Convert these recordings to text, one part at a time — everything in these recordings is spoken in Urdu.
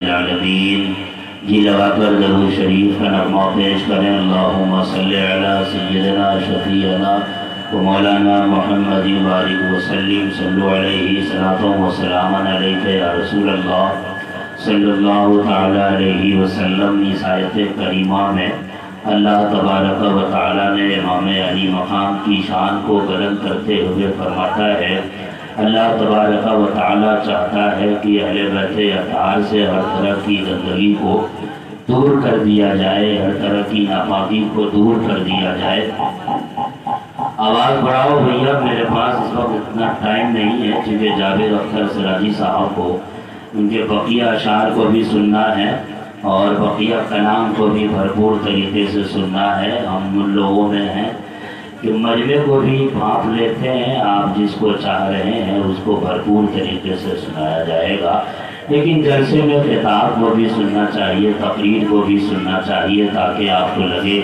العالمین جی لگا کر درود شریف کا نغمہ پیش کریں۔ اللہم صلی علی سیدنا شفیعنا و مولانا محمد بارک وسلم صلو علیہ صلاۃ و سلام علیک یا رسول اللہ صلی اللہ تعالی علیہ وسلم۔ اس آیت کریمہ میں اللہ تبارک و تعالی نے امام علی مقام کی شان کو بلند کرتے ہوئے فرماتا ہے، اللہ تبارک و تعالی چاہتا ہے کہ اہل بیت اطہار سے ہر طرح کی گندگی کو دور کر دیا جائے، ہر طرح کی ناپاکی کو دور کر دیا جائے۔ آواز بڑھاؤ بھیا، میرے پاس اس وقت اتنا ٹائم نہیں ہے چونکہ جاوید اختر سراجی صاحب کو ان کے بقیہ اشعار کو بھی سننا ہے اور بقیہ کلام کو بھی بھرپور طریقے سے سننا ہے۔ ہم ان لوگوں میں ہیں کہ مجمع کو بھی بھانپ لیتے ہیں، آپ جس کو چاہ رہے ہیں اس کو بھرپور طریقے سے سنایا جائے گا، لیکن جلسے میں خطاب کو بھی سننا چاہیے، تقریر کو بھی سننا چاہیے، تاکہ آپ کو لگے،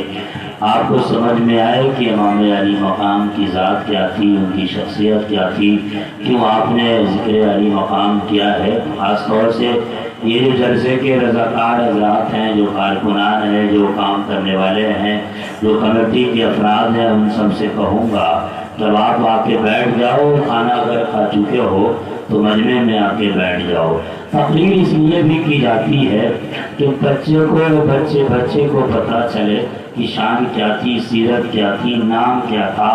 آپ کو سمجھ میں آئے کہ امام علی مقام کی ذات کیا تھی، ان کی شخصیت کیا تھی، کیوں آپ نے ذکر علی مقام کیا ہے۔ خاص طور سے یہ جو جلسے کے رضاکار حضرات ہیں، جو کارکنان ہیں، جو کام کرنے والے ہیں، جو کمیٹی کے افراد ہیں، ان سب سے کہوں گا جب آپ آ کے بیٹھ جاؤ، کھانا اگر کھا چکے ہو تو مجمع میں آ کے بیٹھ جاؤ۔ تقریر اس لیے بھی کی جاتی ہے کہ بچے کو پتہ چلے کہ شان کیا تھی، سیرت کیا تھی، نام کیا تھا،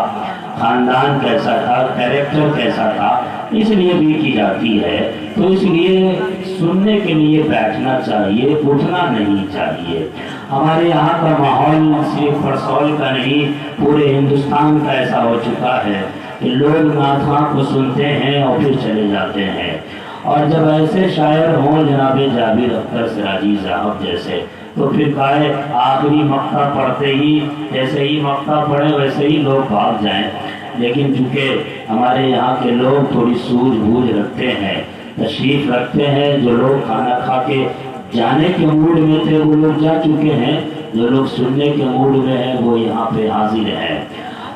خاندان کیسا تھا، کیریکٹر کیسا تھا، اس لیے بھی کی جاتی ہے۔ تو اس لیے سننے کے لیے بیٹھنا چاہیے، اٹھنا نہیں چاہیے۔ ہمارے یہاں کا ماحول صرف فرسول کا نہیں، پورے ہندوستان کا ایسا ہو چکا ہے کہ لوگ نعت خواں کو سنتے ہیں اور پھر چلے جاتے ہیں، اور جب ایسے شاعر ہوں جناب جاوید اختر سراجی صاحب جیسے، تو پھر کہے آخری مقطع پڑھتے ہی جیسے ہی مقطع پڑھے ویسے ہی لوگ بھاگ جائیں۔ لیکن چونکہ ہمارے یہاں کے لوگ تھوڑی سوجھ بوجھ رکھتے ہیں، تشریف رکھتے ہیں، جو لوگ کھانا کھا کے جانے کے موڈ میں تھے وہ لوگ جا چکے ہیں، جو لوگ سننے کے موڈ میں ہیں وہ یہاں پہ حاضر ہیں۔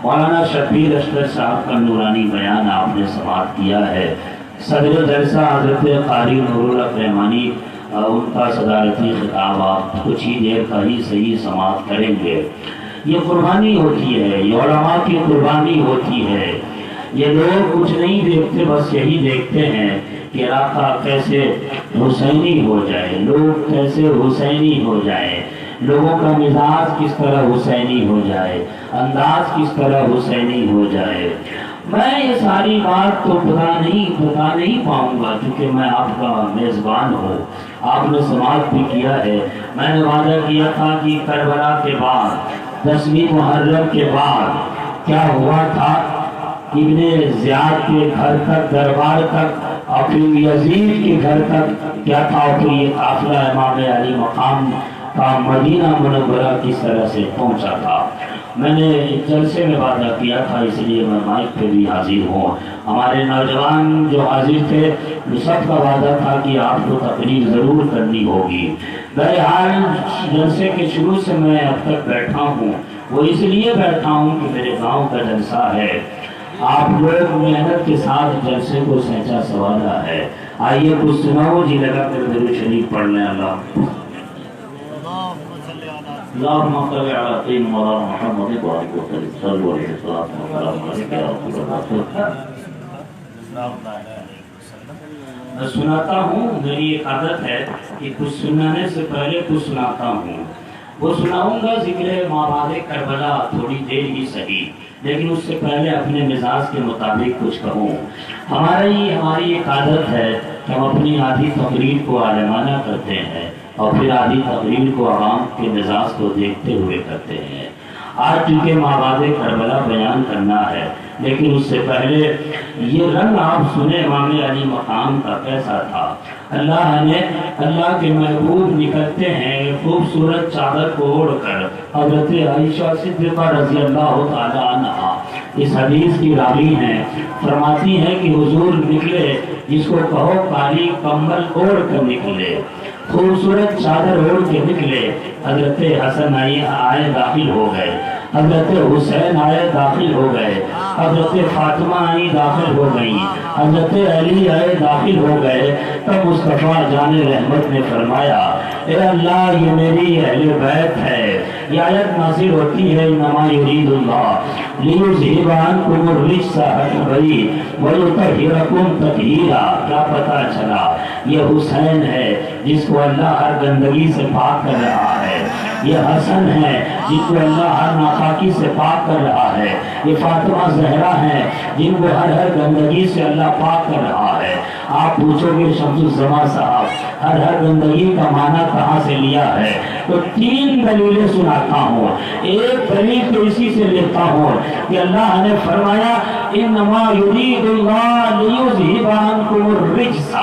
مولانا شبیر اشرف صاحب کا نورانی بیان آپ نے سماعت کیا ہے۔ صدر جلسہ حضرت قاری نور الحق رحمانی، ان کا صدارتی خطاب آپ کچھ ہی دیر کا ہی صحیح سماعت کریں گے۔ یہ قربانی ہوتی ہے، یہ علماء کی قربانی ہوتی ہے۔ یہ لوگ کچھ نہیں دیکھتے، بس یہی دیکھتے ہیں کہ علاقہ کیسے حسینی ہو جائے، لوگ کیسے حسینی ہو جائے، لوگوں کا مزاج کس طرح حسینی ہو جائے، انداز کس طرح حسینی ہو جائے۔ میں یہ ساری بات تو بتا نہیں پاؤں گا کیونکہ میں آپ کا میزبان ہوں، آپ نے سماعت بھی کیا ہے۔ میں نے وعدہ کیا تھا کہ کربلا کے بعد 10ویں محرم کے بعد کیا ہوا تھا، ابن زیاد کے گھر تک، دربار تک، اور پھر یزید کے گھر تک کیا تھا، اور پھر یہ قافلہ امام علی مقام کا مدینہ منورہ کس طرح سے پہنچا تھا۔ میں نے جلسے میں وعدہ کیا تھا، اس لیے میں مائک پہ بھی حاضر ہوں۔ ہمارے نوجوان جو حاضر تھے وہ سب کا وعدہ تھا کہ آپ کو تقریر ضرور کرنی ہوگی۔ بہرحال جلسے کے شروع سے میں اب تک بیٹھا ہوں، وہ اس لیے بیٹھا ہوں کہ میرے گاؤں کا جلسہ ہے، آپ لوگ محنت کے ساتھ جلسے کو سینچا سنوارا ہے۔ آئیے کچھ سناؤ جی، لگا کر درود شریف پڑھ لیں۔ اللہم صلی علی سیدنا مولانا محمد وآلہ وسلم صلو علیہ وسلم۔ میں سناتا ہوں، میری ایک عادت ہے کہ کچھ سنانے سے پہلے کچھ سناتا ہوں۔ وہ سناؤں گا ذکر مابعد کربلا تھوڑی دیر ہی صحیح، لیکن اس سے پہلے اپنے مزاج کے مطابق کچھ کہوں۔ ہماری ایک عادت ہے کہ ہم اپنی آدھی تقریر کو عالمانہ کرتے ہیں اور پھر آدھی تقریر کو عوام کے مزاج کو دیکھتے ہوئے کرتے ہیں۔ آج چونکہ مابعد کربلا بیان کرنا ہے، لیکن اس سے پہلے یہ رنگ آپ سنیں امام علی مقام کا کیسا تھا۔ اللہ کے محبوب نکلتے ہیں خوبصورت چادر کو اوڑھ کر، حضرت عائشہ صدیقہ رضی اللہ تعالی عنہا اس حدیث کی راوی ہیں، فرماتی ہیں کہ حضور نکلے، جس کو کہو کالی کمبل اوڑھ کر نکلے، خوبصورت چادر اوڑھ کے نکلے۔ حضرت حسن آئے داخل ہو گئے، حضرت حسین آئے داخل ہو گئے، حضرت فاطمہ آئی داخل ہو گئی، حضرت علی آئے داخل ہو گئے۔ تب مصطفیٰ جان رحمت نے فرمایا اے اللہ یہ میری اہل بیت ہے۔ یہ آیت نازل ہوتی ہے انما یرید اللہ لیذھب عنکم الرجس اہل بیت ویطہرکم تطہیرا۔ کیا پتہ چلا یہ حسین ہے جس کو اللہ ہر گندگی سے پاک کر رہا ہے، یہ حسن ہے جس کو اللہ ہر ناپاکی سے پاک کر رہا ہے، یہ فاطمہ زہرا ہے جن کو ہر گندگی سے اللہ پاک کر رہا ہے۔ آپ پوچھو گے شمس الزمان صاحب ہر گندگی کا معنی کہاں سے لیا ہے؟ تو 3 دلیلیں سناتا ہوں۔ ایک دلیل تو اسی سے لیتا ہوں کہ اللہ نے فرمایا انما یرید اللہ لیذھب عنکم الرجس۔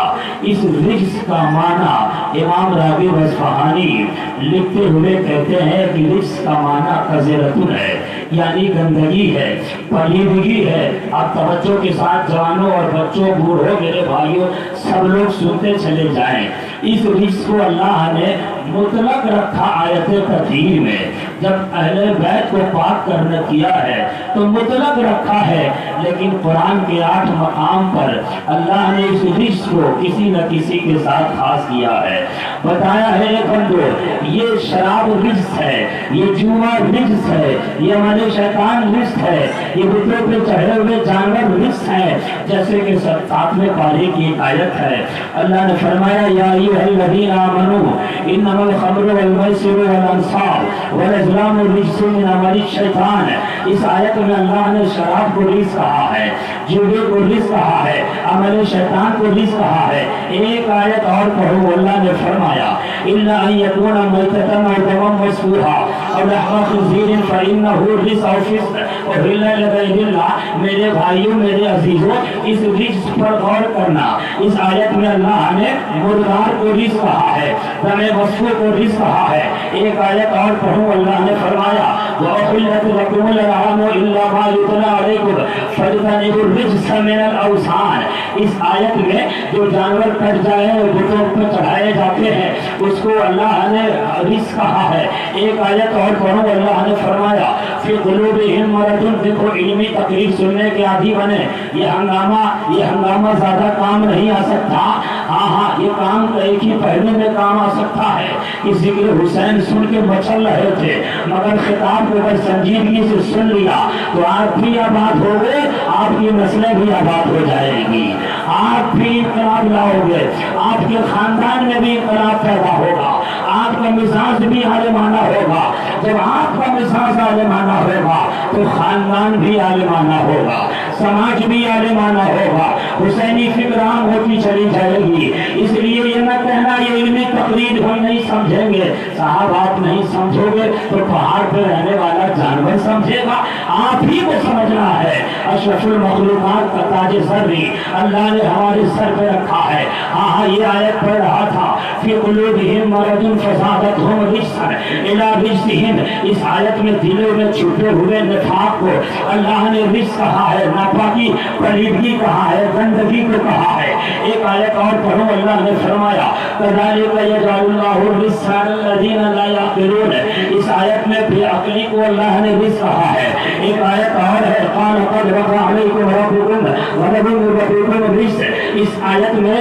اس رجس کا معنی امام راغب اصفہانی لکھتے ہوئے کہتے ہیں کہ رجس کا معنی قذرۃ ہے، یعنی گندگی ہے، پلیدگی ہے۔ آپ توجہ کے ساتھ جوانوں اور بچوں بوڑھوں میرے بھائیوں سب لوگ سنتے چلے جائیں۔ اس رجس کو اللہ نے مطلق رکھا آیت تطہیر میں، جب اہل بیت کو پاک کرنا کیا ہے تو مطلق رکھا ہے، لیکن قرآن کے 8 مقام پر اللہ نے اس رجس کو کسی نہ کسی کے ساتھ خاص کیا ہے۔ بتایا ہے بندو یہ شراب رجس ہے، یہ جوا رجس ہے، یہ عمل شیطان رجس ہے، یہ بتوں پہ چڑھے ہوئے جانور رجس ہیں۔ جیسے کہ 7ویں پارے کی ایک آیت ہے، اللہ نے فرمایا یا ایھا الذین آمنوا انما الخمر والمیسر والانصاب والازلام رجس من عمل الشیطان۔ اس آیت میں اللہ نے شراب کو رجس کہا ہے، جوے کو رجس کہا ہے، عمل شیطان کو رجس کہا ہے۔ ایک آیت اور پڑھو، اللہ نے فرمایا الا ان یکون میتۃ او دما مسفوحا او لحم خنزیر فانہ رجس او فسق احل لغیر اللہ۔ میرے بھائیوں میرے عزیزوں اس رجس پر غور کرنا۔ اس آیت میں اللہ نے مردار کو رجس کہا ہے، دم مسفوح کو رجس کہا ہے۔ ایک آیت اور پڑھو، اللہ نے فرمایا وَأُحِلَّتْ لَكُمُ الْأَنْعَامُ إِلَّا مَا يُتْلَىٰ عَلَيْكُمْ فَاجْتَنِبُوا الرِّجْسَ مِنَ الْأَوْثَانِ۔ اس آیت میں جو جانور کٹ جائے بتوں پر چڑھائے جاتے ہیں اس کو اللہ نے رجس کہا ہے۔ ایک آیت اور پڑھو، اللہ نے فرمایا فِي قُلُوبِهِم مَرَضٌ۔ دیکھو علمی تقریر سننے کے عادی بنے، یہ ہنگامہ زیادہ کام نہیں آ سکتا۔ ہاں یہ کام ایک ہی پہلے میں کام آ سکتا ہے کہ ذکر حسین سن کے مچل رہے تھے، مگر خطاب کو اگر سنجیدگی سے سن لیا تو آپ بھی آباد ہو گئے، آپ کی نسلیں بھی آباد ہو جائے گی، آپ بھی انقلاب لاؤ گے، آپ کے خاندان میں بھی انقلاب پیدا ہوگا، آپ کا مزاج بھی عالمانہ ہوگا۔ جب آپ کا مزاج عالمانہ ہوگا تو خاندان بھی عالمانہ ہوگا، سماج بھی عالمانہ ہوگا، حسینی فکر عام ہوتی چلی جائے گی۔ اس لیے یہ نہ کہنا یہ علمی تقریر ہم نہیں سمجھیں گے، صاحب آپ نہیں سمجھو گے تو پہاڑ پہ رہنے والا جانور سمجھے گا، آپ ہی کو سمجھنا ہے۔ اشرف المخلوقات کا تاج سری اللہ نے ہمارے سر پہ رکھا ہے۔ ہاں یہ آیت پڑھ رہا تھا فی قلوبہم مرض فزادتہم رجسا الی رجسہم۔ اس آیت میں دلوں میں چھپے ہوئے نفاق کو اللہ نے رجس کہا ہے، ناپاکی پلیدگی کہا ہے، گندگی کو کہا ہے۔ ایک آیت اور پڑھو، اللہ نے فرمایا کذالک یجعل اللہ الرجس علی الذین لا یعقلون۔ اس آیت میں بے عقلی کو اللہ نے رجس کہا ہے۔ ایک آیت اور ہے قال قد وقع علیکم ربکم وغضب ربکم الرجس۔ اس آیت میں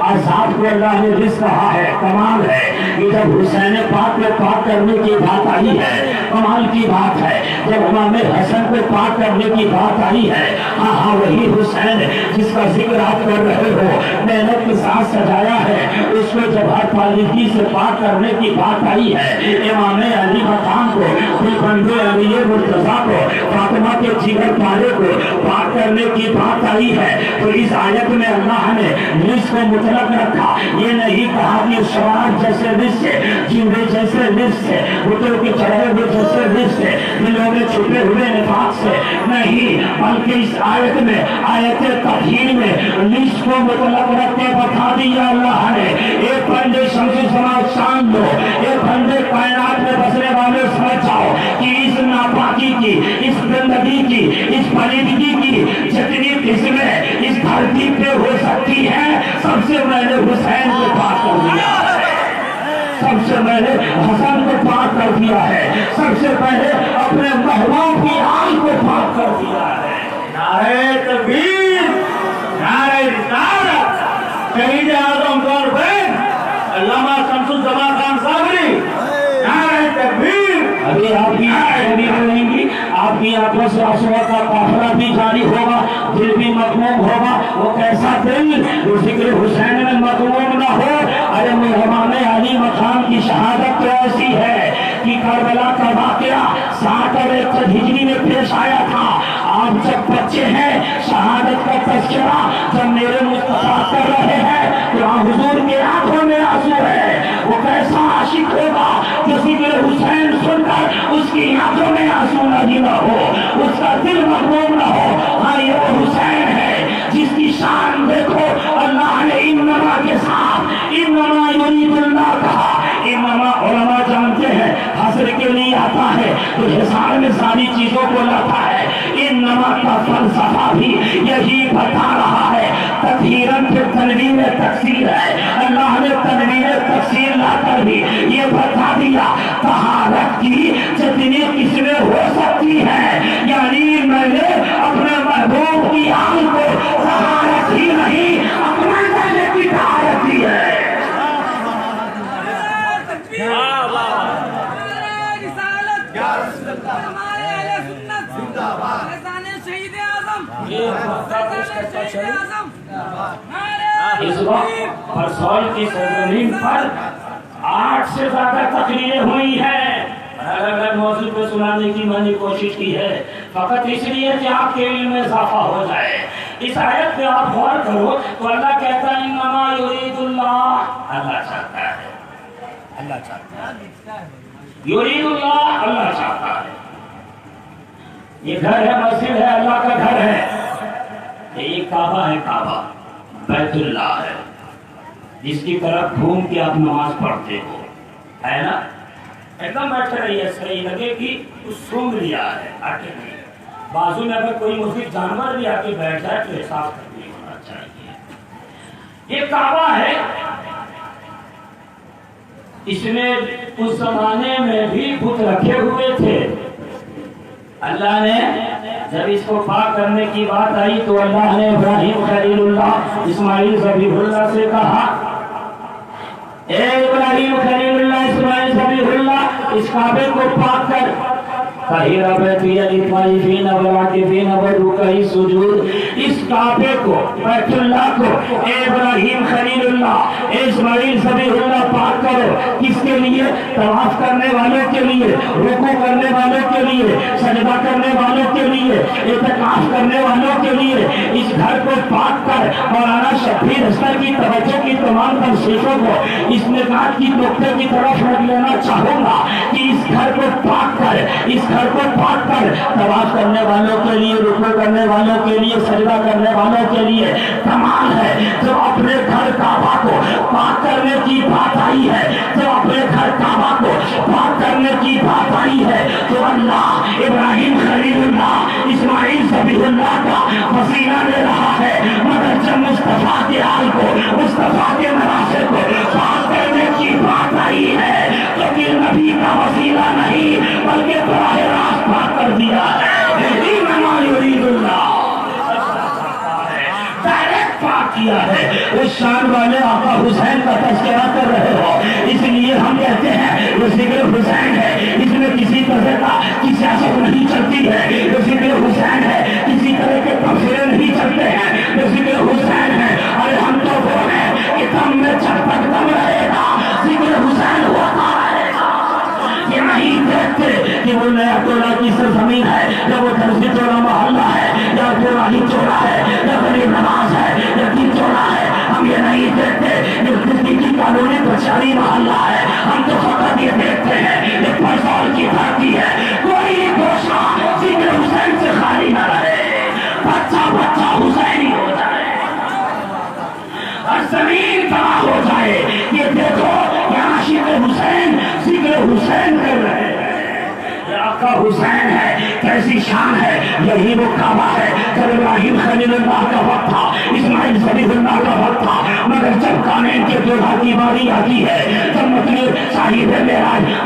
عذاب کو اللہ نے رجس کہا ہے۔ کمال ہے کہ جب حسین پاک کو پاک کرنے کی بات آئی ہے، کمال کی بات ہے۔ جب امام حسن کو پاک کرنے کی بات آئی ہے، ہاں وہی حسین جس کا ذکر آپ کر رہے ہو، محنت کے ساتھ سجایا ہے، اس کو جب ہر پالیدگی سے پاک کرنے کی بات آئی ہے، امام علی مقام کو، بندے علی مرتضیٰ کو، فاطمہ کے جگر پارے کو پاک کرنے کی بات آئی ہے، تو اس آیت میں اللہ نے رزق کو مطلق رکھا۔ یہ نہیں کہا کہ شوار جیسے رزق ہے، جنگے جیسے رزق ہے، بتوں کے چڑھے ہوئے جیسے رزق ہے، دلوں میں چھپے ہوئے نفاق سے نہیں، بلکہ اس آیت میں آیت تطہیر میں رزق کو مطلق رکھ کے بتا دیا اللہ نے۔ ایک بندے شمس سماج شان دو، ایک بندے کائنات میں بسنے والے سمجھ جاؤ کہ اس ناپاکی کی، اس گندگی کی، اس پلیدگی کی جتنی قسمیں اس دھرتی پہ ہو سکتی ہیں، سب سے پہلے حسین کو پاک کر دیا ہے، سب سے پہلے حسن کو پاک کر دیا ہے، سب سے پہلے اپنے محبوب کی آل کو پاک کر دیا ہے۔ نعرہ تکبیر، نعرہ رسالت، شہید اعظم طرفین علامہ شمس الزمان خان صابری، نعرہ تکبیر۔ ابھی آپ کی آنکھیں بھی کھلیں گی، آپ کی آنکھوں سے آنسوؤں کا قافلہ بھی جاری ہوگا، دل بھی مغموم ہوگا۔ وہ کیسا دل جو ذکر حسین میں مغموم نہ ہو؟ ارے امام علی مقام کی شہادت تو ایسی ہے کہ کربلا کا واقعہ 60 اور 61 ہجری میں پیش آیا تھا۔ آپ جب بچے ہیں، شہادت کا تذکرہ جب میرے مصطفیٰ کر رہے ہیں تو حضور کے آنکھوں میں آنسو ہے۔ وہ کیسا عاشق ہوگا جو ذکر حسین سن کر اس کی آنکھوں میں آنسو نہ ہو، اس کا دل مغموم نہ ہو۔ ہاں یہ وہ حسین ہے جس کی شان دیکھو، اللہ نے انما کے ساتھ انما یرید اللہ کہا۔ انما علماء جانتے ہیں حصر کے لیے آتا ہے تو حصار میں ساری چیزوں کو لاتا ہے۔ انما کا فلسفہ بھی یہی بتا رہا ہے، تطہیراً پھر تنویر تکثیر ہے۔ اللہ نے تنویر تکثیر لا کر بھی یہ بتا دیا طہارت کی جتنی قسمیں ہو سکتی ہیں، یعنی میں نے اپنے محبوب کی آل کو طہارت ہی نہیں اپنا کرنے کی طہارت دی ہے۔ اس وقت پرسول کی سرزمین پر 8 سے زیادہ تقریریں ہوئی ہیں، الگ الگ موضوع پہ سنانے کی میں نے کوشش کی ہے، فقط اس لیے کہ آپ کے علم میں اضافہ ہو جائے۔ اس آیت پہ آپ غور کرو تو اللہ کہتا ہے انما یرید اللہ، اللہ چاہتا ہے، اللہ چاہتا ہے، یرید اللہ، اللہ چاہتا ہے۔ یہ گھر ہے، مسجد ہے، اللہ کا گھر ہے، یہ کعبہ ہے، کعبہ بیت اللہ ہے، جس کی طرف گھوم کے آپ نماز پڑھتے ہو، ہے نا؟ ایک دم بیٹھے رہیے، صحیح لگے کہ کچھ سونگ لیا ہے، آٹے نہیں۔ بازو میں اگر کوئی مفید جانور بھی آ کے بیٹھ جائے تو احساس نہیں ہونا چاہیے۔ یہ کعبہ ہے، اس میں اس زمانے میں بھی بت رکھے ہوئے تھے۔ اللہ نے جب اس کو پاک کرنے کی بات آئی تو اللہ نے ابراہیم خلیل اللہ، اسماعیل ذبیح اللہ سے کہا، اے ابراہیم خلیل اللہ، اسماعیل ذبیح اللہ، اس کعبے کو پاک کر، طاہر بیتی للطائفین والعاکفین والرکع السجود۔ اس کعبے کو، بیت اللہ کو اے ابراہیم خلیل اللہ، اے اسماعیل ذبیح اللہ پاک کرو۔ کس کے لیے؟ طواف کرنے والوں کے لیے، رکوع کرنے والوں کے لیے، سجدہ کرنے والوں کے لیے، اعتکاف کرنے والوں کے لیے۔ اس گھر کو پاک کر۔ مولانا شبیر حسن کی توجہ کی تمام تنصیحوں کو اس نکات کی نقطے کی طرف رکھ لینا چاہوں گا کہ اس گھر کو پاک کر، اس گھر کو پاک کر، طواف کرنے والوں کے لیے، رکوع کرنے والوں کے لیے، سجدہ کرنے والوں کے لیے۔ کمال ہے جو اپنے گھر کعبہ کو پاک کرنے کی بات آئی ہے، جو اپنے گھر کعبہ کو پاک کرنے کی بات آئی ہے تو اللہ ابراہیم خلیل اللہ، اسماعیل ذبیح اللہ کا وسیلہ لے رہا ہے، مگر جب مصطفیٰ کے آل کو، مصطفیٰ کے مناظر کو پاک کرنے کی بات آئی ہے تو پھر نبی کا وسیلہ نہیں بلکہ براہ راست پاک کر دیا ہے۔ انما یرید اللہ، ڈائریکٹ پاک کیا ہے۔ اس شان والے آقا حسین کا تذکرہ کر رہے ہو، اس لیے ہم کہتے ہیں وہ ذکر حسین ہے، اس میں کسی طرح کا کی سیاست نہیں چلتی ہے۔ وہ ذکر حسین ہے، کسی طرح کے تبصرے نہیں چلتے ہیں۔ وہ ذکر حسین ہے، ارے ہم تو وہ ہیں کہ دم میں جب تک دم رہے گا ذکر حسین ہوتا رہے گا۔ یہ نہیں دیکھتے کہ وہ نیا ٹولہ کی سرزمین ہے، یا وہ درزی ٹولہ محلہ ہے، یا پھر راہی ٹولہ ہے، یا غریب نواز ہے، یا دین ٹولہ ہے۔ ہم یہ نہیں دیکھتے کہ دلی کی کالونی بچاری محلہ ہے۔ ہم تو فقط یہ دیکھتے ہیں کہ پرسول کی دھرتی ہے، کوئی گوشہ ذکر حسین سے خالی نہ رہے، بچہ بچہ حسینی ہو جائے اور زمین تباہ ہو جائے۔ یہ دیکھو کہ عاشق حسین ذکر حسین کر رہے ہیں، یہ آقا حسین ہے، کیسی شان ہے۔ یہی وہ کعبہ ہے جب ابراہیم خلیل اللہ کا وقت تھا، اسماعیل ذبیح اللہ کا وقت تھا، مگر جب کانین کے دولہا کی باری آتی ہے، جب مطلب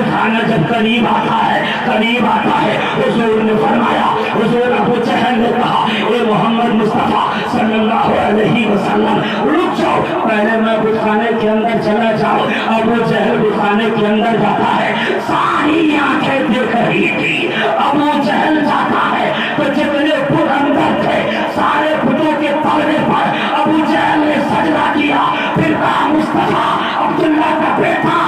بٹھانا جب قریب آتا ہے حضور نے فرمایا، حضور ابو جہل نے کہا اے محمد مصطفیٰ صلی اللہ علیہ وسلم رک جاؤ، پہلے میں بٹھانے کے اندر چلا جاؤں۔ ابو جہل بٹھانے کے اندر جاتا ہے، ساری آنکھیں دیکھ رہی تھی۔ ابو جہل جاتا ہے تو جتنے بت اندر تھے سارے بتوں کے تلے پر ابو جہل نے سجدہ کیا، پھر کہا مصطفیٰ عبداللہ کا بیٹا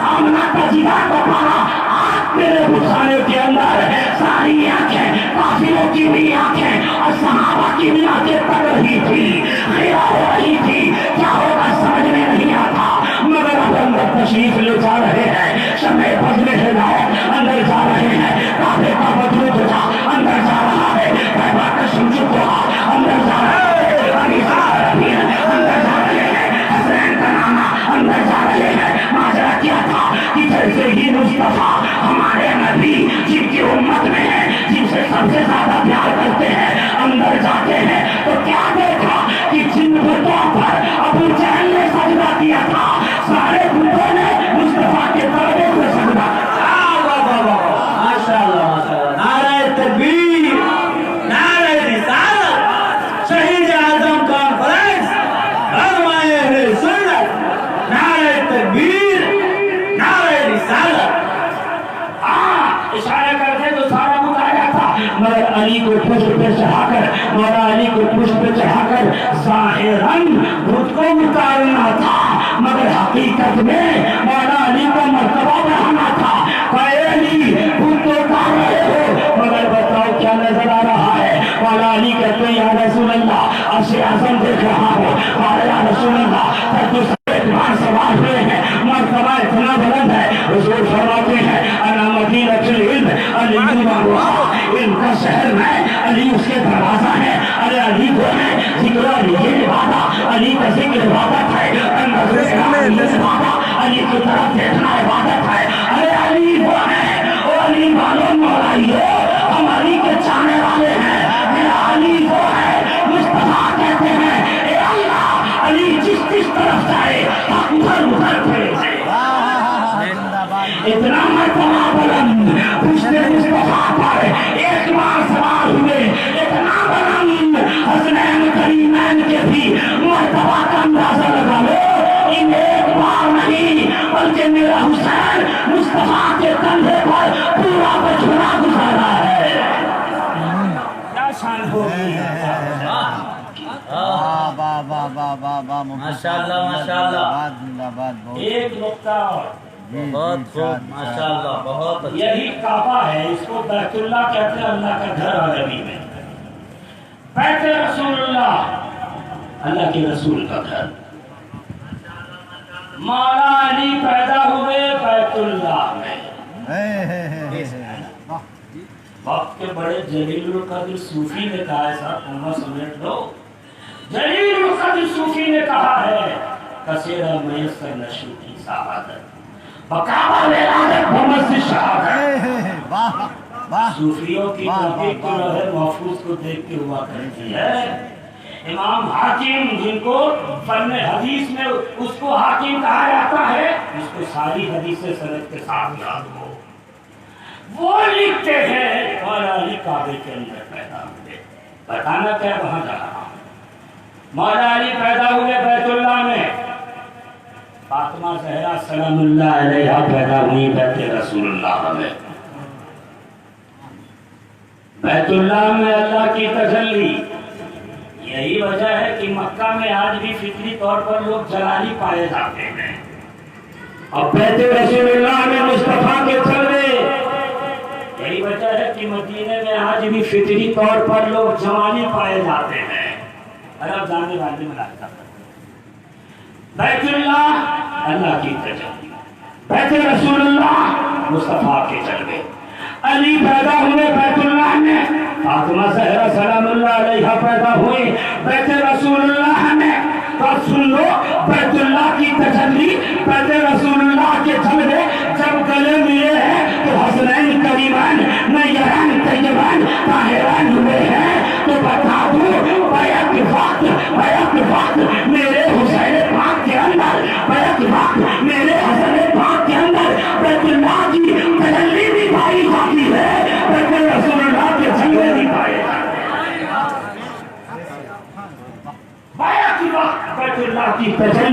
آمنہ کا جگر کو کہا آج میرے بٹھانے کے اندر ساری آنکھیں، کافروں کی بھی آنکھیں اور صحابہ کی بھی آنکھیں پڑ رہی تھی، خیرہ ہو رہی تھی، کیا ہوگا سمجھ میں نہیں آتا، مگر اب اندر تشریف لے جا رہے ہیں، شمع بجنے ہدایت اندر جا رہے ہیں، کعبے کا وجود جا اندر جا رہا ہے، کعبہ کا شمس دعا اندر جا رہا ہے، اندر جا رہے ہیں، حسین کا نامہ اندر جا رہے ہیں۔ ماجرا کیا تھا کہ جیسے ہی مصطفیٰ ہمارے نبی جن کی امت میں ہیں، جن سے سب سے زیادہ پیار کرتے ہیں، اندر جاتے ہیں تو کیا دیکھا کہ جن بتوں پر ابو جہل نے سجدہ کیا تھا سارے بتوں نے مصطفیٰ کے تلوے پہ سجدہ کیا۔ ماشاءاللہ نعرہ تکبیر، نعرہ رسالت، شہید اعظم کانفرنس، علماء اہل سنت، نعرہ تکبیر، نعرہ رسالت۔ اشارہ کرتے تو سارا بت آیا تھا، مگر علی کو پشت پہ چڑھا کر، مولا علی کو پشت پہ چڑھا کر ظاہراً بت کو اتارنا تھا، مگر حقیقت میں مولا علی کو مرتبہ بڑھانا تھا۔ کہ علی بت تو اتار رہے ہو، مگر بتاؤ کیا نظر آ رہا ہے؟ مولا علی کہتے ہیں یا رسول اللہ عرش اعظم دیکھ رہا ہوں، قال یا رسول اللہ تو اعتبار سوال ہوئے ہیں، مرتبہ اتنا بلند ہے۔ حضور فرماتے ہیں انا مدینہ العلم، علی علم کا شہر میں، علی اس کے دروازہ ہے۔ ارے علی وہ ہے ذکر علی یہ عبادت، علی کا ذکر عبادت ہے، علی کی طرف دیکھنا عبادت ہے۔ ارے علی وہ ہے، وہ علی والوں مولائیو ہم علی کے چاہنے والے ہیں، میرا علی وہ ہے۔ مصطفیٰ کہتے ہیں اے اللہ علی جس طرف جائے ادھر پھیرے، اتنا مرتبہ بلند پشت مصطفیٰ پر ایک بار سوار ہوئے، اتنا بلند حسنین کریمین کے بھی مرتبہ کا اندازہ لگا لو، ان ایک بار نہیں بلکہ میرا حسین مصطفیٰ کے کندھے پر پورا بچھڑا گزارا ہے۔ کیا شان ہو گئی ہے، ماشاءاللہ ماشاءاللہ، ایک نقطہ اور بہت خوب، ماشاءاللہ بہت اچھا۔ یہی کعبہ ہے، اس کو بیت اللہ کہتے ہیں، اللہ کا گھر عربی میں، بیت رسول اللہ اللہ کے رسول کا گھر۔ مولا علی پیدا ہوئے بیت اللہ میں، وقت کے بڑے جلیل القدر صوفی نے کہا ہے، صاحب عمر سمیٹ لو، جلیل القدر صوفی نے کہا ہے کثیرہ میسر نشو کی سعادت بکابہ ولادت بمسجد شہادت۔ صوفیوں کی تحقیق تو لوح محفوظ کو دیکھ کے ہوا کرتی ہے۔ امام حاکم جن کو فن حدیث میں اس کو حاکم کہا جاتا ہے، اس کو ساری حدیث سند کے ساتھ یاد ہو، وہ لکھتے ہیں مولا علی کعبے کے اندر پیدا ہوئے۔ بتانا کیا وہاں جا رہا ہوں، مولا علی پیدا ہوئے بیت اللہ میں، فاطمہ زہرا سلام اللہ علیہا پیدا ہوئی بیت رسول اللہ میں۔ بیت اللہ میں اللہ کی تجلی، یہی وجہ ہے کہ مکہ میں آج بھی فطری طور پر لوگ جلالی پائے جاتے ہیں، اور بیت رسول اللہ میں مصطفیٰ کے جلوے، یہی وجہ ہے کہ مدینے میں آج بھی فطری طور پر لوگ جمالی پائے جاتے ہیں۔ عرب جانے والے ملاقہ بیت اللہ اللہ کی تجلی، بیت رسول اللہ مصطفیٰ کے جلوے۔ علی پیدا ہوئے بیت اللہ میں، فاطمہ زہرا سلام اللہ علیہا پیدا ہوئی بیت رسول اللہ میں۔ تو سن لو، بیت اللہ کی تجلی، بیت رسول اللہ کے جلوے جب گلے ملے ہیں تو حسنین کریمین نیرین طیبین طاہرین ہوئے ہیں، تو بتا دوں بیک وقت میرے حسین پاک کے اندر، بیک وقت میرے حسن پاک کے اندر بیت اللہ کی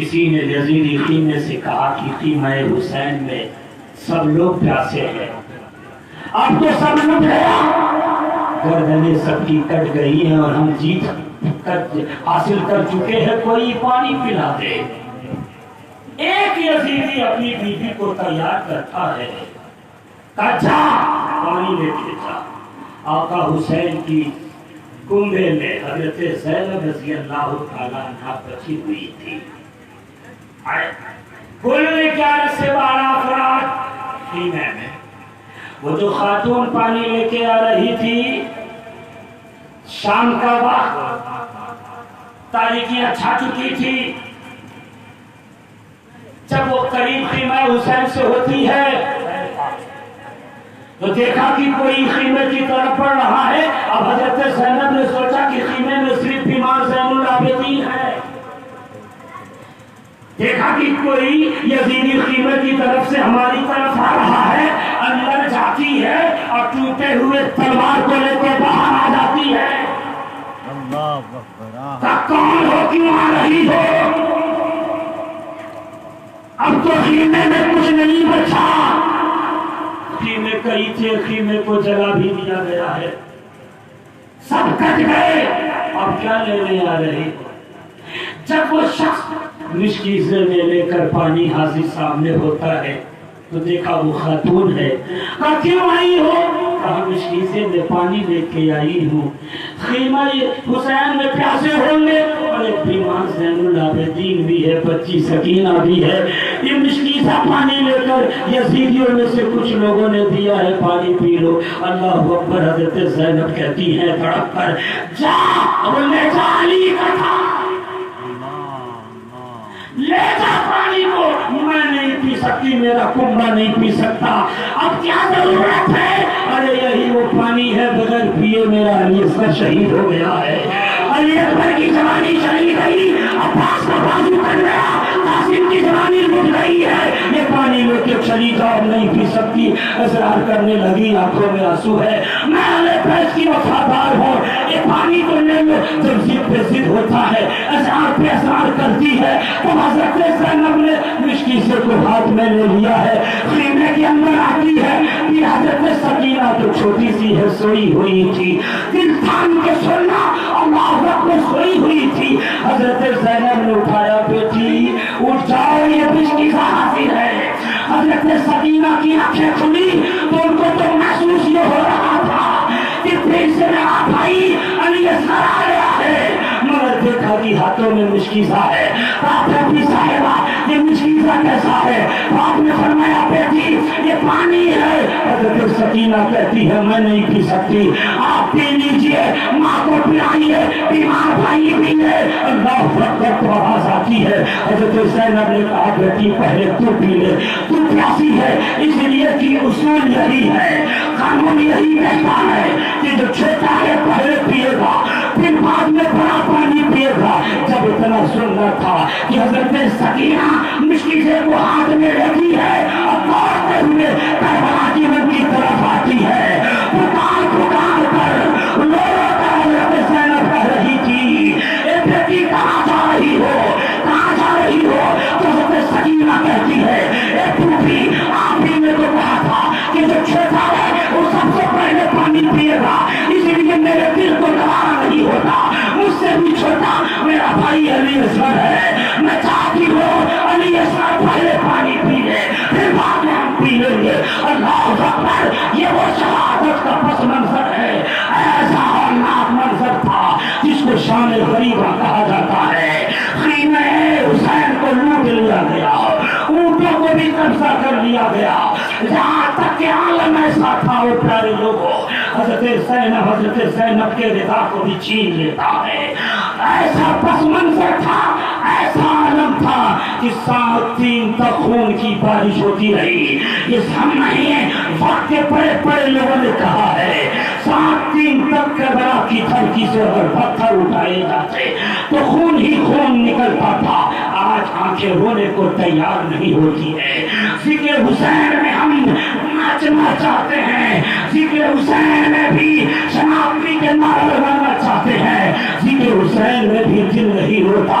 کسی نے یزیدی خیمے سے کہا کہ خیمہ حسین میں سب لوگ پیاسے ہیں، اب تو سب لوگ گیا، گردنیں سب کی کٹ گئی ہیں اور ہم جیت حاصل کر چکے ہیں، کوئی پانی پلا دے۔ ایک یزیدی اپنی بیوی کو تیار کرتا ہے، کہا جا پانی لے کے جا۔ آقا حسین کی کنبے میں حضرت زینب رضی اللہ تعالیٰ عنہ بچی ہوئی تھی۔ کل 11 سے 12 افراد خیمے میں، وہ جو خاتون پانی لے کے آ رہی تھی، شام کا وقت، تاریکیاں چھا چکی تھی، جب وہ قریب خیمہ حسین سے ہوتی ہے تو دیکھا کہ کوئی خیمے کی طرف بڑھ رہا ہے۔ اب حضرت زینب نے سوچا کہ خیمے میں صرف بیمار زین العابدین ہے، دیکھا کہ کوئی یزیدی خیمے کی طرف سے ہماری طرف آ رہا ہے، اندر جاتی ہے اور ٹوٹے ہوئے تلوار کو لے کے باہر آ جاتی ہے۔ اللہ اکبر۔ کون ہو، کیوں آ رہی ہو؟ اب تو خیمے میں کچھ نہیں بچا، خیمے کئی تھے، خیمے کو جلا بھی دیا گیا ہے، سب کٹ گئے، اب کیا لینے آ رہی ہو؟ جب وہ شخص مشکیزے میں لے کر پانی حاضر سامنے ہوتا ہے تو دیکھا وہ خاتون ہے، کہا کیوں آئی ہو؟ کہا مشکیزے میں پانی لے کے آئی ہوں، خیمہ حسین میں پیاسے ہوں گے اور ایک بیمار زین العابدین بھی ہے، بچی سکینہ بھی ہے، یہ مشکیزہ پانی لے کر یزیدیوں میں سے کچھ لوگوں نے دیا ہے، پانی پی لو۔ اللہ اکبر۔ حضرت زینب کہتی ہیں تڑپ کر، جا لے جا علی کا تھا، لے جا پانی کو، میں نہیں پی سکتی، میرا کنبہ نہیں پی سکتا، اب کیا ضرورت ہے؟ ارے یہی وہ پانی ہے، بغیر پیے میرا علی اصغر شہید ہو گیا ہے، علی اکبر کی جوانی چلی گئی، عباس کا بازو کٹ گیا، قاسم کی جوانی لٹ گئی ہے، یہ پانی لے کے چلی جاؤ، نہیں پی سکتی، اصرار کرنے لگی، آنکھوں میں آنسو ہے، میں اہل بیت کی وفادار ہوں، یہ پانی تو لے لو۔ جب ضد پہ ضد ہوتا ہے، اصرار پہ اصرار کرتی ہے، تو حضرت زینب نے مشکیزے کو ہاتھ میں لے لیا ہے، خیمے کے اندر آتی ہے کہ حضرت سکینہ تو چھوٹی سی ہے، سوئی ہوئی تھی، دل تھام کے سننا، اللہ اکبر، سوئی ہوئی تھی۔ حضرت زینب نے اٹھایا، بیٹی اٹھ جاؤ، یہ مشکیزہ حاضر ہے۔ حضرت سکینہ کی آنکھیں کھلی تو ان کو تو محسوس یہ ہو رہا تھا کہ پھر سے میرا بھائی علی اصغر آ گیا ہے، مگر دیکھا کہ ہاتھوں میں مشکیزہ ہے، بھی صاحبہ یہ مشکیزہ کیسا ہے؟ باپ نے فرمایا بیٹی یہ پانی ہے۔ حضرت سکینہ کہتی ہے میں نہیں پی سکتی، آپ پی لیجئے، ماں کو پلائیے، بیمار بھائی بھی ہے۔ اللہ اکبر تو آواز آتی ہے، حضرت زینب نے کہا بیٹی پہلے تو پی لے، تو پیاسی ہے، اس لیے کہ اصول یہی ہے، قانون یہی کہتا ہے کہ جو چھوٹا ہے پہلے پیے گا، پھر بعد میں بڑا پانی پیے گا۔ جب اتنا سننا تھا کہ حضرت سکینہ مشکیزے کو ہاتھ میں لیتی ہے اور دوڑتے ہوئے کربلا کی نبی کی طرف آتی ہے، پکار پکار کر رو رو کر حضرت زینب کہہ رہی تھی اے بیٹی کہاں جا رہی ہو، کہاں جا رہی ہو؟ تو حضرت سکینہ کہتی ہے اے پھوپھی آپ ہی نے تو کہا تھا کہ جو چھوٹا ہے وہ سب سے پہلے پانی پیے گا، اس لیے میرے دل کو گوارا نہیں ہوتا، مجھ سے بھی چھوٹا میرا بھائی علی اصغر ہے، میں چاہتی ہوں علی اصغر پہلے پانی پی لے پھر بعد میں ہم پی لیں گے۔ اللہ اکبر، یہ وہ شہادت کا پس منظر ہے، ایسا ہولناک منظر تھا جس کو شان غریبہ کہا جاتا ہے۔ خیمہ حسین کو لوٹ لیا گیا، اونٹوں کو بھی قبضہ کر لیا گیا، یہاں تک کہ عالم ایسا تھا وہ پیارے لوگوں حضرت زینب کے رضا کو بھی چھین لیتا ہے۔ ایسا پس منظر تھا، ایسا عالم تھا کہ 7 دن تک خون کی بارش ہوتی رہی۔ یہ ہم نہیں وقت کے بڑے بڑے لوگوں نے کہا ہے 7 دن تک کربلا کی دھرتی سے اگر پتھر اٹھائے جاتے تو خون ہی خون نکلتا تھا۔ آج آنکھیں رونے کو تیار نہیں ہوتی ہے۔ ذکر حسین میں ہم ناچنا چاہتے ہیں، ذکر حسین میں بھی شناختی کے نعرے لگانا چاہتے ہیں، ذکر حسین میں بھی دل نہیں ہوتا۔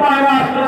12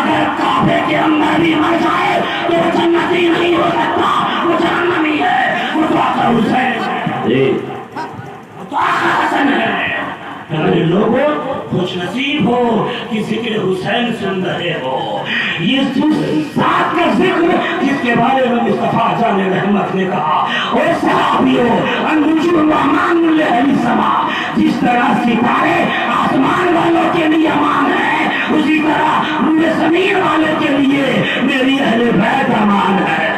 اگر کعبے کے اندر بھی مر جائے تو وہ جنتی نہیں ہو سکتا، وہ جہنمی ہے، وہ تو آقا حسین ہے، وہ تو آقا حسن ہے۔ میرے لوگوں خوش نصیب ہو کہ ذکر حسین سن رہے ہو۔ یہ ذات کا ذکر جس کے بارے میں مصطفیٰ جان رحمت نے کہا، اور صحابیوں النجوم الرحمن لأہل السماء، جس طرح ستارے آسمان والوں کے لیے امان ہے، اسی طرح روح زمین والوں کے لیے میری اہل بیت امان ہے۔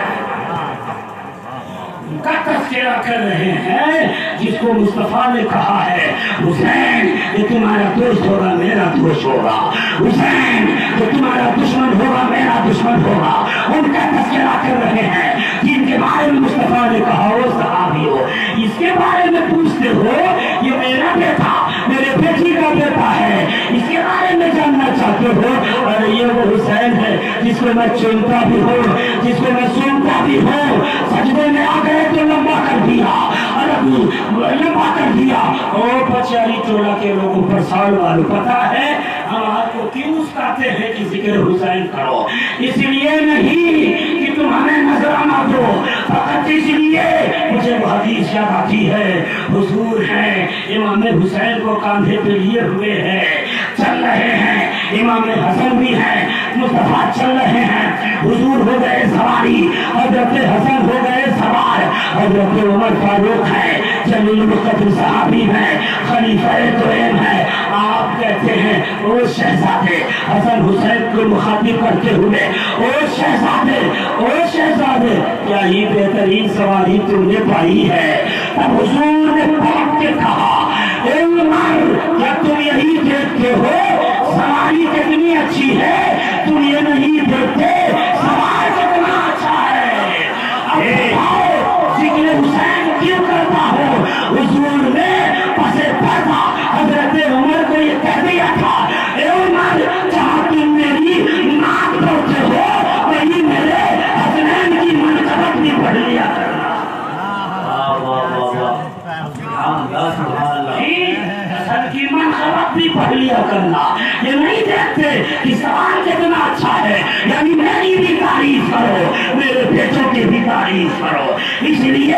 کا تذکرہ کر رہے ہیں جس کو مصطفیٰ نے کہا ہے حسین یہ تمہارا دوست ہوگا میرا دوست ہوگا، حسین جو تمہارا دشمن ہوگا میرا دشمن ہوگا، ان کا تذکرہ کر رہے ہیں جن کے بارے میں مصطفیٰ نے کہا وہ صحابی ہو۔ اس کے بارے میں پوچھتے ہو یہ میرا بیٹا میرے بیٹی کا بیٹا ہے، اس کے بارے میں جاننا چاہتے ہو، اور یہ وہ حسین ہے جس کو میں چنتا بھی ہوں، جس کو میں سنتا بھی ہوں، سجدے میں آ گئے تو لمبا کر دیا، لمبا کر دیا۔ اور پچاری ٹولہ کے لوگوں پر سال والوں پتا ہے ہم آپ کو کیوں اسکاتے ہیں کہ ذکر حسین کرو، اس لیے نہیں کہ تم ہمیں نظرانہ دو، فقط اس لیے مجھے وہ حدیث یاد آتی ہے حضور ہیں امام حسین کو کاندھے پہ لیے ہوئے ہیں، چل رہے ہیں، امام حسن بھی ہیں، مصطفیٰ چل رہے ہیں، حضور ہو گئے سواری، حضرت حسن ہو گئے سوار، حضرت عمر فاروق ہے، جلیل القدر صحابی ہیں، خلیفہ دوئم ہے، آپ کہتے ہیں او شہزادے حسن حسین کو مخاطب کرتے ہوئے او شہزادے کیا یہ بہترین سواری تم نے پائی ہے؟ تب حضور نے پلٹ کے کہا اے عمر کیا تم یہی دیکھتے ہو سواری کتنی اچھی ہے، تم یہ نہیں دیکھتے سوار کتنا اچھا ہے؟ اب بتاؤ ذکر حسین کیوں کرتا ہو؟ حضور نے پسے پردہ حضرت عمر کو یہ کہہ دیا تھا اے عمر جہاں تم میری ناک دھوتے ہو وہی میرے حسنین کی منقبت بھی پڑھ لیا کرنا۔ حسن کی منقبت بھی پڑھ لیا کرنا، یہ نہیں دیکھتے کہ سوال کتنا اچھا ہے، یعنی میری بھی تعریف کرو میرے بیٹوں کی بھی تعریف کرو۔ اس لیے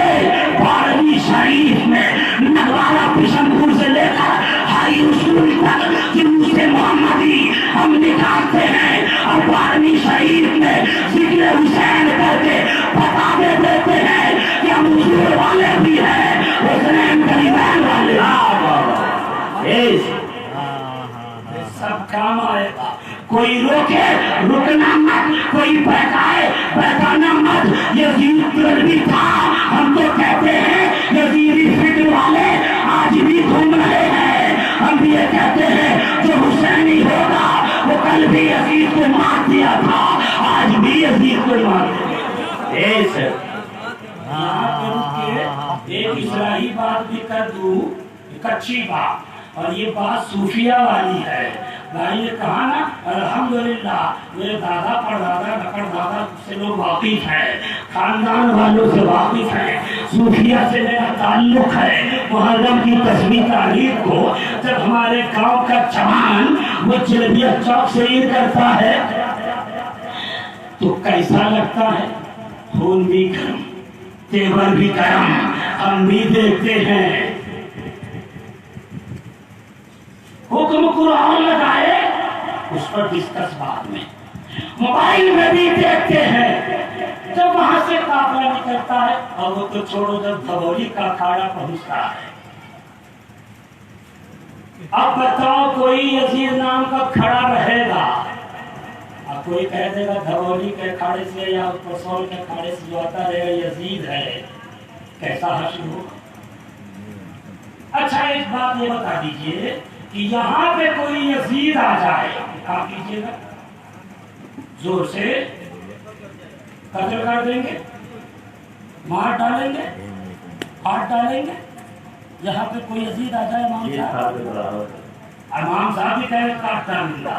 12ویں شریف میں نگوارہ بشنپور سے لے کر ہائی اسکول تک جلوس محمدی ہم نکالتے ہیں، اور 12ویں شریف میں ذکر حسین کر کے بتا دیتے ہیں کہ ہم حضور والے بھی ہیں، حسین کریمین والے سب کام آئے گا۔ کوئی روکے رکنا مت، کوئی بہکائے بہکانا مت۔ یزید بھی تھا، ہم تو کہتے ہیں یزیدی فکر والے آج بھی گھوم رہے ہیں، ہم بھی یہ کہتے ہیں جو حسینی ہوگا وہ کل بھی یزید کو مار دیا تھا، آج بھی یزید کو مار دیا۔ ایک اصلاحی بات بھی کر دوں، ایک اچھی بات، اور یہ بات صوفیہ والی ہے۔ بھائی نے کہا نا الحمدللہ میرے دادا پردادا نقڑ دادا سے لوگ واقف ہیں، خاندان والوں سے واقف ہیں، صوفیہ سے میرا تعلق ہے۔ محرم کی 10ویں تاریخ کو جب ہمارے گاؤں کا جوان وہ جلبیہ چوک سے عید کرتا ہے تو کیسا لگتا ہے؟ خون بھی گرم، تیور بھی گرم، ہم بھی دیکھتے ہیں۔ حکم قرآن لگائے اس پر ڈسکس بعد میں، موبائل میں بھی دیکھتے ہیں، جب وہاں سے قافلہ نکلتا ہے، اور وہ تو چھوڑو جب دھولی کا اکھاڑا پہنچتا ہے۔ اب بتاؤ کوئی یزید نام کا کھڑا رہے گا، اب کوئی کہہ دے گا دھولی کے اکھاڑے سے یا پرسول کے اکھاڑے سے جو آتا رہے گا یزید ہے، کیسا حشر ہوگا؟ اچھا ایک بات یہ بتا دیجئے کہ یہاں پہ کوئی یزید آ جائے کیا کیجئے گا؟ زور سے قتل کر دیں گے، مار ڈالیں گے، ہاتھ ڈالیں گے؟ یہاں پہ کوئی یزید آ جائے امام صاحب بھی کہے کاٹ ڈالیں گا،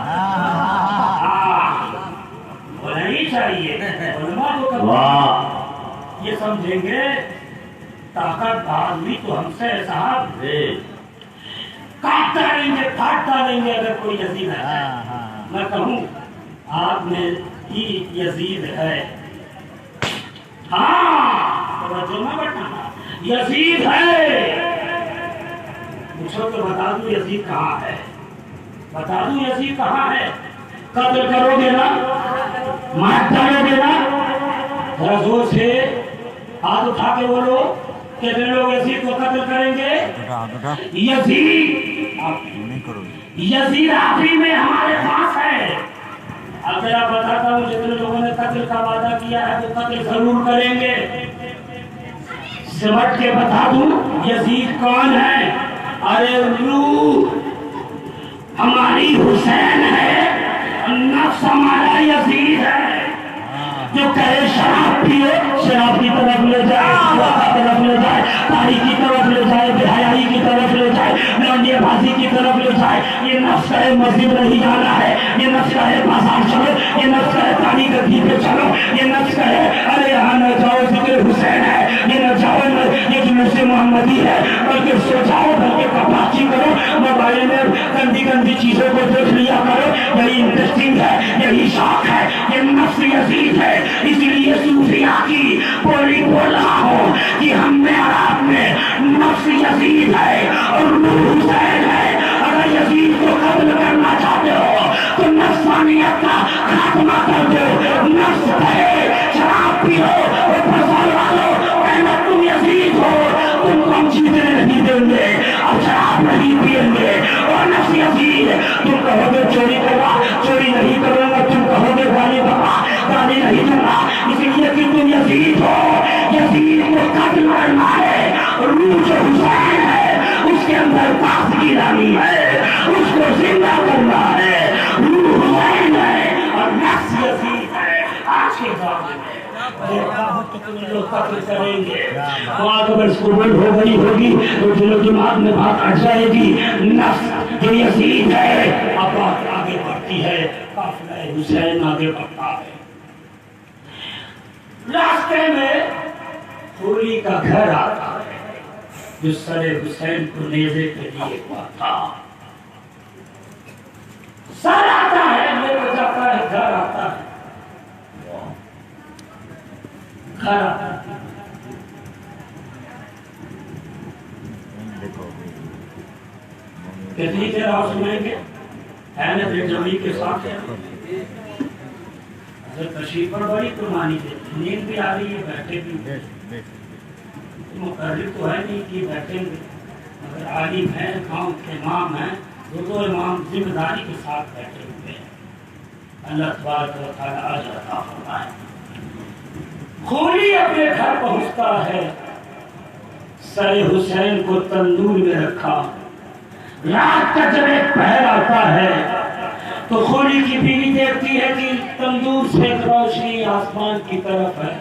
وہ نہیں چاہیے، علماء کو کبھی یہ سمجھیں گے طاقت آدمی تو ہم سے صاحب کاٹ ڈالیں گے، پھاٹ ڈالیں گے اگر کوئی یزید آ جائے۔ میں کہوں آپ نے ہی یزید ہے. ہاں توجہ نہ بٹھانا، یزید ہے. پوچھو تو بتا دوں یزید کہاں ہے، بتا دوں یزید کہاں ہے. قتل کرو گے نا، مار ڈالو گے نا. ذرا زور سے ہاتھ اٹھا کے بولو کتنے لوگ یزید کو قتل کریں گے. یزید یزید آپ ہی میں ہمارے پاس ہے. اگر آپ بتاتا ہوں جتنے لوگوں نے قتل کا وعدہ کیا ہے وہ قتل ضرور کریں گے. سمجھ کے بتا دوں یزید کون ہے. ارے روح ہماری حسین ہے، نفس ہمارا یزید ہے. جو کہے شراب پیے شراب کی طرف لے جائے، کی طرف لے جائے، تاریخ کی طرف لے جائے، بے حیائی کی طرف لے جائے، لانڈیا بازی کی طرف لے جائے. یہ نفس کہے مسجد نہیں جانا ہے، یہ نفس کہے بازار چلو، یہ نفس کہے تاریخ گدھی پہ چلو، یہ نفس کہے ارے یہاں نہ جاؤ ذکر حسین ہے، یہ نہ جاؤ یہ جلوس محمدی ہے. بلکہ سو جاؤ، بلکہ کپاچی کرو، موبائل میں گندی گندی چیزوں کو دیکھ لیا کرو. یہی انٹرسٹنگ ہے، یہی شوق ہے. یہ نفس یزید ہے. اس لیے صوفیاء کی بولی بول رہا ہوں کہ ہم میں اور آپ میں نفس یزید ہے اور روح حسین ہے. اگر یزید کو قتل کرنا چاہتے ہو تو نفسانیت کا خاتمہ کر دو. نفس ہے شراب پیو اور بازار والو کہنا تم یزید ہو، تم کو ہم جیتنے نہیں دیں گے، اب شراب نہیں پیئیں گے. اور نفس یزید تم کہو گے چوری کروا، چوری نہیں کروں گا. تم کہو گے گالی بابا، گالی نہیں دوں گا. اس لیے کہ تم یزید ہو. یزید کو قتل کرنا ہے. روح جو حسین ہے اس کے اندر تازگی لانی ہے، اس کو زندہ کرنا ہے. روح حسین ہے اور نفس یزید ہے. آج کے دور میں جو قتل کریں گے بات اگر قبول ہو گئی ہوگی تو دل و دماغ میں بات اٹھ جائے گی. نفس جو یزید ہے اب بات آگے بڑھتی ہے، قافلہ حسین آگے بڑھتا ہے. راستے میں پھولی کا گھر آتا ہے جو سر حسین کو نیزے کے لیے ہوا تھا. سر آتا ہے لے جاتا ہے، گھر آتا ہے، گھر آتا ہے. کتنی دیر آپ سنیں گے؟ ہے نا دل جمی کے ساتھ تشریف پر بڑی قربانی دیتے. نیند بھی آ رہی ہے، بیٹھے بھی مقرر تو ہے نہیں کہ بیٹھیں گے، مگر عالم ہیں، قوم کے امام ہیں، دو امام ذمہ داری کے ساتھ بیٹھے ہوئے ہیں. اللہ تبارک و تعالیٰ آج عطا فرمائے. خولی اپنے گھر پہنچتا ہے، سر حسین کو تندور میں رکھا. رات کا جب ایک پہر آتا ہے تو خولی کی بیوی دیکھتی ہے کہ تندور سے روشنی آسمان کی طرف ہے،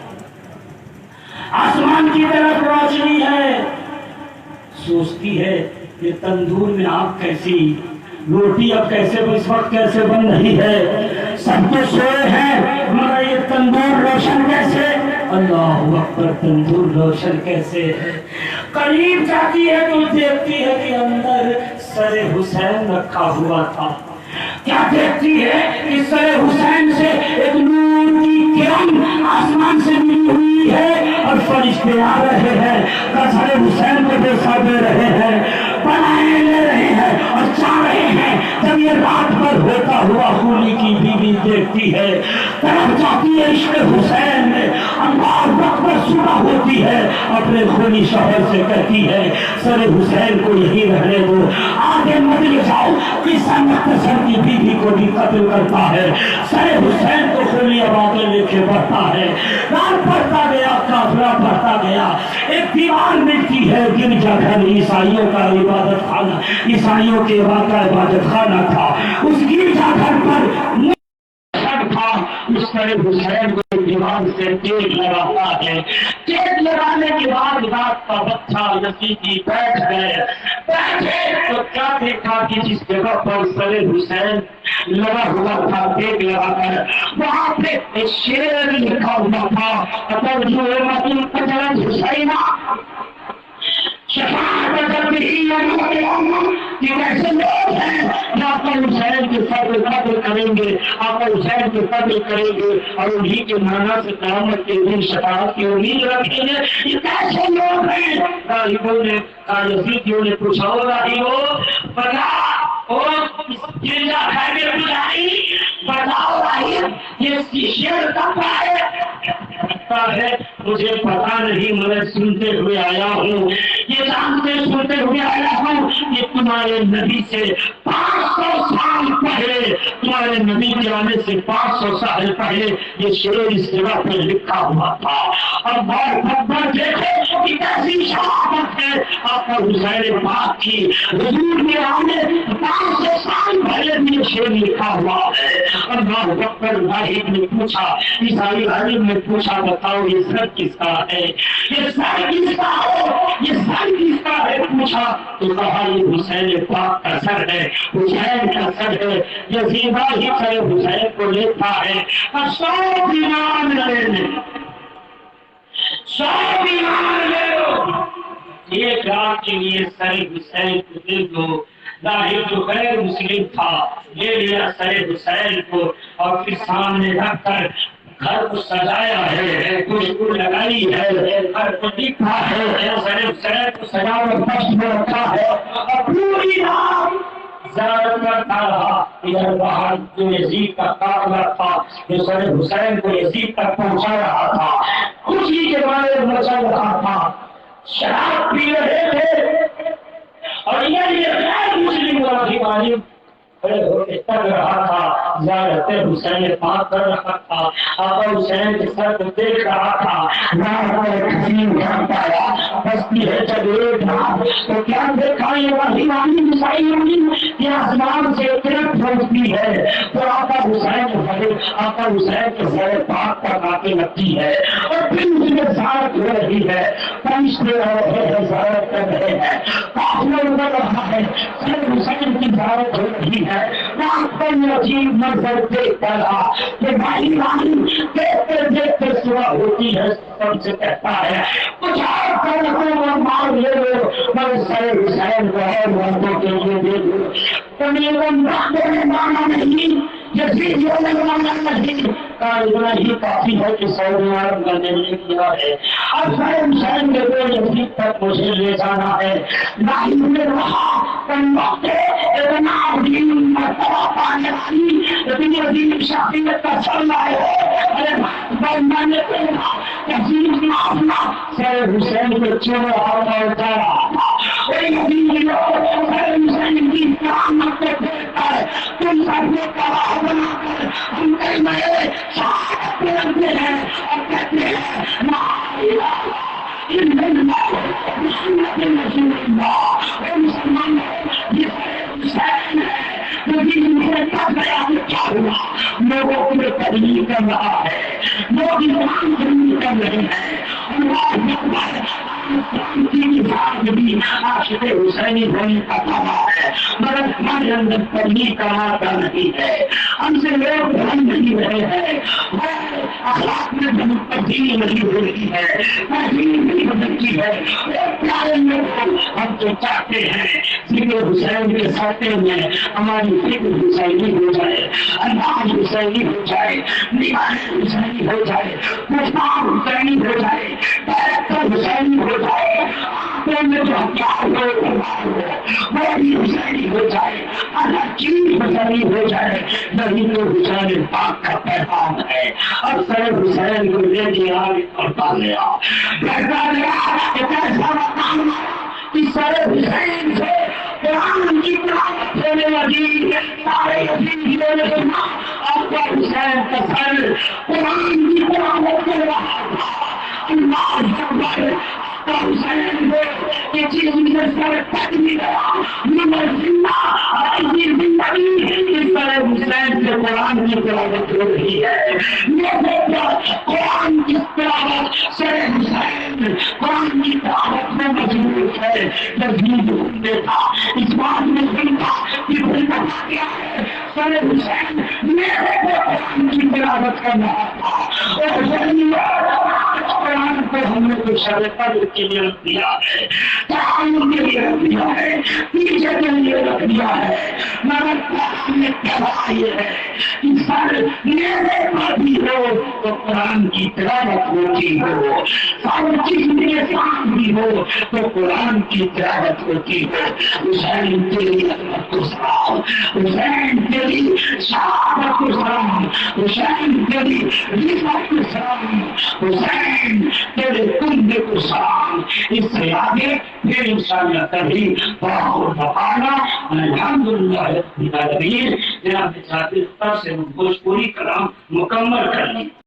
آسمان کی طرف روشنی ہے. سوچتی ہے کہ تندور میں آگ کیسی، روٹی اب کیسے اس وقت کیسے بن رہی ہے. سب تو سوئے ہیں مگر یہ تندور روشن کیسے. اللہ اکبر، تندور روشن کیسے ہے. قریب جاتی ہے تو دیکھتی ہے کہ اندر سر حسین رکھا ہوا تھا. کیا دیکھتی ہے کہ سر حسین سے ایک نور کی کرن آسمان سے ملی ہوئی ہے اور فرشتے آ رہے ہیں، سر حسین کو بوسہ دے رہے ہیں، بلائیں لے رہے ہیں اور چاہ رہے ہیں. جب یہ رات بھر ہوتا ہوا خولی کی بیوی دیکھتی ہے، طرف جاتی ہے عشق حسین میں، اللہ اکبر صبح ہوتی ہے، اپنے خولی شوہر سے کہتی ہے سر حسین کو یہی رہنے دو، آگے مت لے جاؤ. قصہ مختصر کی بیوی کو بھی قتل کرتا ہے. سر حسین کو خولی آبادیں لے کے بڑھتا ہے. رات بڑھتا گیا، قافلہ بڑھتا گیا. ایک دیوار ملتی ہے گرجا گھر، عیسائیوں کا عبادت خانہ، عیسائیوں کے واقع عبادت خانہ تھا. اس گرجا گھر پر تھا. اس سر حسین کو دیوار سے ٹیک لگاتا ہے. ٹیک لگانے کے بعد رات کا بچہ یزیدی بیٹھ گئے. بیٹھے تو کیا دیکھا کہ جس جگہ پر سر حسین لگا ہوا تھا ٹیک لگا کر، وہاں پہ ایک شعر لکھا ہوا تھا، حسینہ شفاعت کہ کیسے لوگ ہیں جو آقا حسین کے قدر کریں گے، آقا حسین کے قدر کریں گے اور انہی کے معنی سے قیامت کے دن شفاعت کی امید رکھیں گے. یہ کیسے لوگ ہیں؟ راہبوں نے یزیدیوں نے پوچھا، ہو راہبوں بتا، جنجا خیمے پجاری بتاؤ راہب یہ شعر کب ہے؟ مجھے پتا نہیں، میں سنتے ہوئے آیا ہوں، یہ جانتے سنتے ہوئے آیا ہوں کہ تمہارے نبی سے 500 سال پہلے، تمہارے نبی کے آنے سے 500 سال پہلے یہ شعر اس جگہ پہ لکھا ہوا تھا. اور بار دیکھو کہ کیسی شہادت ہے آقا حسین پاک کی. حضور کے آنے 500 سال پہلے بھی یہ شعر لکھا ہوا ہے. اللہ اکبر. راہب نے پوچھا، عیسائی عالم نے پوچھا، بتاؤ یہ سر کس کا ہے؟ یہ سر کس کا ہے؟ یہ سر کس کا ہے؟ پوچھا تو کہا یہ حسین پاک کا سر ہے، حسین کا سر ہے. یزیدہ ہی سر حسین کو لیتا ہے. 100 دینار لے لیں، 100 دینار لے لو، ایک رات کے لیے سر حسین کو دے دو. راہب جو غیر مسلم تھا لے لیا سر حسین کو اور پھر سامنے رکھ کر گھر کو سجایا ہے، خوشبو لگائی ہے، گھر کو لکھا ہے، سر حسین کو سجا کر فرش میں رکھا ہے اور پوری رات زیارت کرتا رہا. ادھر باہر جو یزید کا قافلہ تھا جو سر حسین کو یزید تک پہنچا رہا تھا، خوشی کے بارے میں مچل رہا تھا، شراب پی رہے تھے اور یہ غیر مسلم عالم کھڑے ہو کے تک رہا تھا. زیارت حسین پاک کر رہا تھا، آقا حسین کے سر کو دیکھ رہا تھا. بستی ہے جب ایک تو کیا دیکھا یہ آسمان سے طرف پہنچتی ہے تو آقا حسین کے سر پاک پر آ کے لگتی ہے اور پھر اس میں زیارت ہو رہی ہے. فرشتے آ رہے ہیں، زیارت کر رہے ہیں، قافلہ ابھر رہا ہے، سر حسین کی زیارت ہو رہی ہے. عجیب منظر دیکھتا رہا کہ بھائی دیکھتے دیکھتے صبح ہوتی ہے. سب سے کہتا ہے کچھ اور کر اور مار لے لو، مگر سر حسین کو اور مردوں کے لیے دے دو. مانا نہیں، یزیدیوں نے مانا نہیں، اتنا ہی کافی ہے کہ 100 دینار میں نے لے لیا ہے. اب سر حسین کے دو یزید تک مجھے لے جانا ہے. راہب نے کہا اتنا عظیم مرتبہ پانے والی اتنی عظیم شخصیت کا چلنا ہے. ارے میں نے اپنا سر حسین کے چورے ہاتھوں اٹھا رہا تھا. سر حسین کی کرامت کو دیکھتا ہے تم سب نے کہا بنا کر ہم میں شہادت پڑھتے ہیں اور کہتے ہیں لا الہ الا اللہ محمد رسول اللہ. اے مسلمان لوگوں کو تبلیغ کر رہا ہے، لوگ ایمان قبول کر رہے ہیں. عاشق حسینی ہونے کا دعویٰ ہے مگر ہمارے اندر تبلیغ کراتا نہیں ہے. ہم سے لوگ دھیان نہیں رہے ہیں، اخلاق میں تبدیلی نہیں ہو رہی ہے، تبدیلی نہیں بدلتی ہے. پیارے لوگ ہم تو چاہتے ہیں ذکر حسین کے ساتھ میں ہماری فکر حسینی ہو جائے، انداز حسینی ہو جائے، نگاہ حسینی ہو جائے، گفتار حسینی ہو جائے، ڈائریکٹر حسینی ہو جائے، آنکھوں میں جو ہتھیار ہو وہ بھی حسینی ہو جائے، ہر چیز حسینی ہو جائے. نہیں تو حسین پاک کا پیغام ہے. اب سر حسین کو لے دیا کرتا لیا کہتا لیا کہ کیسا مقام کہ سر حسین سے قرآن کی تلاوت ہونے لگی. سارے یزیدیوں نے سنا آقا حسین کا سر قرآن کی تلاوت کر رہا تھا. اللہ اکبر. حسین کو یہ چیز مجھے سر تک نہیں گیا مگر زندگی اس طرح حسین سے قرآن کی تلاوت ہو رہی ہے. قرآن کی تلاوت سر حسین قرآن کی تلاوت میں مضبوط ہے. تجدید دیکھا اس بات میں سنتا کہ کیا ہے سر حسین میرے کو قرآن کی تلاوت کرنا تھا اور قرآن کو ہم نے تو شب قدر کے لیے رکھ دیا ہے، تعلق کے لیے رکھ دیا ہے، پیچھے کے لیے رکھ دیا ہے، مگر قرآن نے کہا یہ ہے کہ سر میرے پر بھی ہو تو قرآن کی تلاوت ہوتی ہو، سر جسم کے ساتھ بھی ہو تو قرآن کی تلاوت ہوتی ہو۔ حسین تیری عظمت کو سلام، حسین تیری شہادت کو سلام، حسین تیری رفعت کو سلام، حسین تیرے کنبے کو سلام۔ اس سے آگے پھر انشاءاللہ کبھی باخر بقانا الحمدللہ رب العالمین۔ جناب صاحب سے بھوجپوری کلام مکمل کر لی۔